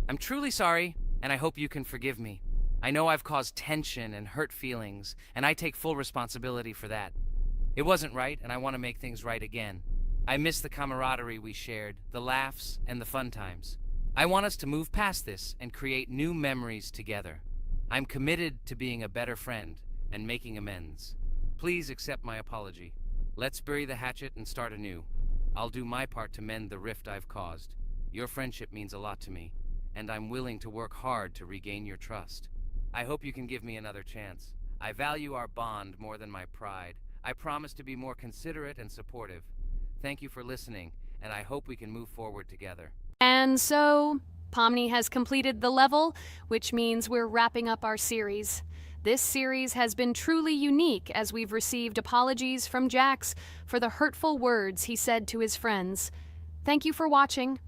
I'm truly sorry, and I hope you can forgive me. I know I've caused tension and hurt feelings, and I take full responsibility for that. It wasn't right, and I want to make things right again. I miss the camaraderie we shared, the laughs, and the fun times. I want us to move past this and create new memories together. I'm committed to being a better friend and making amends. Please accept my apology. Let's bury the hatchet and start anew. I'll do my part to mend the rift I've caused. Your friendship means a lot to me, and I'm willing to work hard to regain your trust. I hope you can give me another chance. I value our bond more than my pride. I promise to be more considerate and supportive. Thank you for listening, and I hope we can move forward together. And so, Pomni has completed the level, which means we're wrapping up our series. This series has been truly unique as we've received apologies from Jax for the hurtful words he said to his friends. Thank you for watching.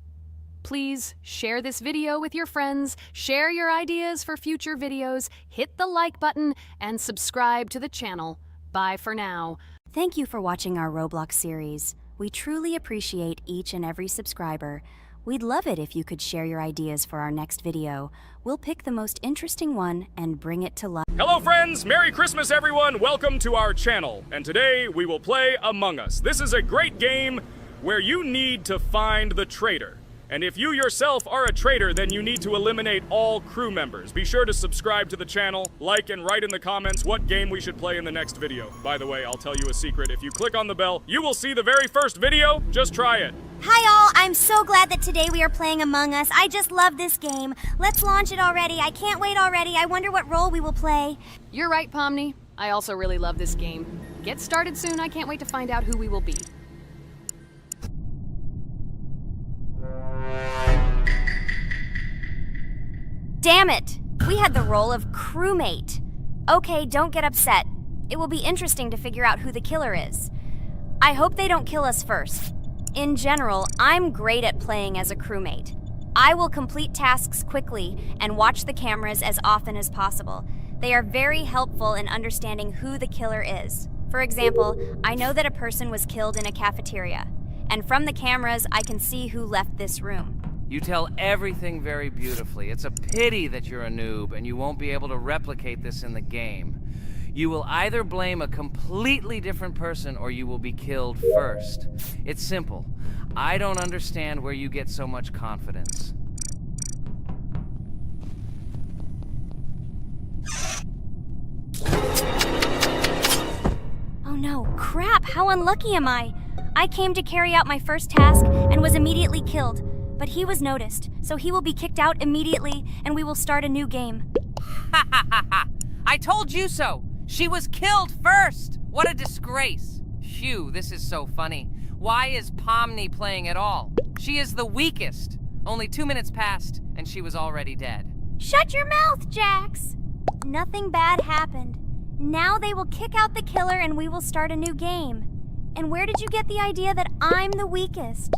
Please share this video with your friends, share your ideas for future videos, hit the like button, and subscribe to the channel. Bye for now. Thank you for watching our Roblox series. We truly appreciate each and every subscriber. We'd love it if you could share your ideas for our next video. We'll pick the most interesting one and bring it to life. Hello friends, Merry Christmas everyone, welcome to our channel. And today we will play Among Us. This is a great game where you need to find the traitor. And if you yourself are a traitor, then you need to eliminate all crew members. Be sure to subscribe to the channel, like and write in the comments what game we should play in the next video. By the way, I'll tell you a secret. If you click on the bell, you will see the very first video. Just try it. Hi all, I'm so glad that today we are playing Among Us. I just love this game. Let's launch it already. I can't wait already. I wonder what role we will play. You're right, Pomni. I also really love this game. Get started soon. I can't wait to find out who we will be. Damn it! We had the role of crewmate. Okay, don't get upset. It will be interesting to figure out who the killer is. I hope they don't kill us first. In general, I'm great at playing as a crewmate. I will complete tasks quickly and watch the cameras as often as possible. They are very helpful in understanding who the killer is. For example, I know that a person was killed in a cafeteria, and from the cameras, I can see who left this room. You tell everything very beautifully. It's a pity that you're a noob and you won't be able to replicate this in the game. You will either blame a completely different person or you will be killed first. It's simple. I don't understand where you get so much confidence. Oh no, crap, how unlucky am I? I came to carry out my first task and was immediately killed. But he was noticed, so he will be kicked out immediately, and we will start a new game. Ha ha ha ha! I told you so! She was killed first! What a disgrace! Phew, this is so funny. Why is Pomni playing at all? She is the weakest. Only 2 minutes passed, and she was already dead. Shut your mouth, Jax! Nothing bad happened. Now they will kick out the killer and we will start a new game. And where did you get the idea that I'm the weakest?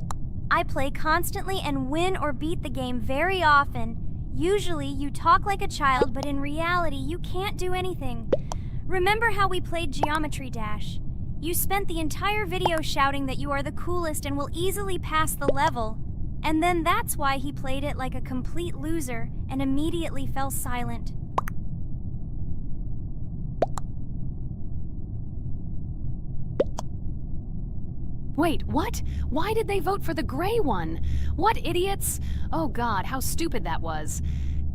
I play constantly and win or beat the game very often. Usually you talk like a child, but in reality you can't do anything. Remember how we played Geometry Dash? You spent the entire video shouting that you are the coolest and will easily pass the level. And then that's why he played it like a complete loser and immediately fell silent. Wait, what? Why did they vote for the gray one? What idiots? Oh god, how stupid that was.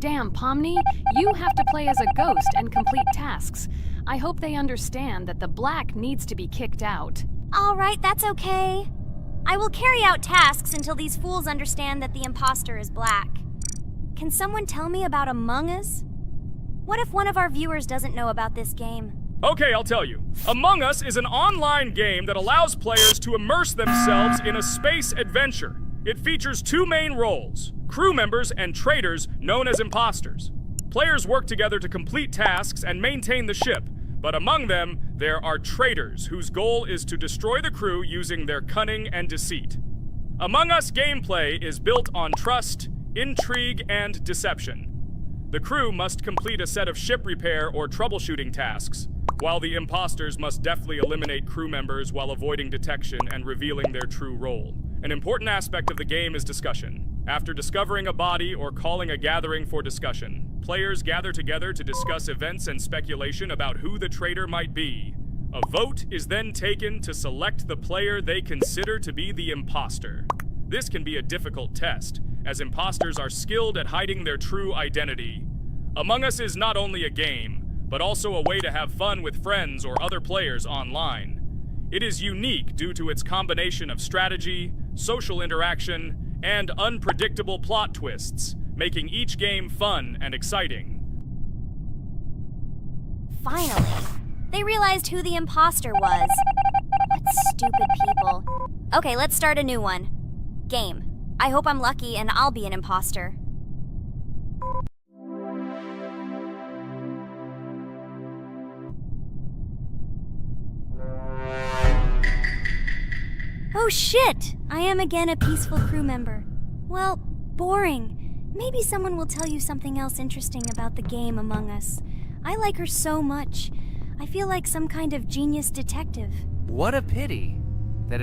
Damn, Pomni, you have to play as a ghost and complete tasks. I hope they understand that the black needs to be kicked out. All right, that's okay. I will carry out tasks until these fools understand that the imposter is black. Can someone tell me about Among Us? What if one of our viewers doesn't know about this game? Okay, I'll tell you. Among Us is an online game that allows players to immerse themselves in a space adventure. It features two main roles, crew members and traitors known as imposters. Players work together to complete tasks and maintain the ship, but among them, there are traitors whose goal is to destroy the crew using their cunning and deceit. Among Us gameplay is built on trust, intrigue, and deception. The crew must complete a set of ship repair or troubleshooting tasks, while the imposters must deftly eliminate crew members while avoiding detection and revealing their true role. An important aspect of the game is discussion. After discovering a body or calling a gathering for discussion, players gather together to discuss events and speculation about who the traitor might be. A vote is then taken to select the player they consider to be the imposter. This can be a difficult test, as imposters are skilled at hiding their true identity. Among Us is not only a game, but also a way to have fun with friends or other players online. It is unique due to its combination of strategy, social interaction, and unpredictable plot twists, making each game fun and exciting. Finally, they realized who the imposter was. What stupid people. Okay, let's start a new one. Game. I hope I'm lucky and I'll be an imposter. Oh shit! I am again a peaceful crew member. Well, boring. Maybe someone will tell you something else interesting about the game Among Us. I like her so much. I feel like some kind of genius detective. What a pity.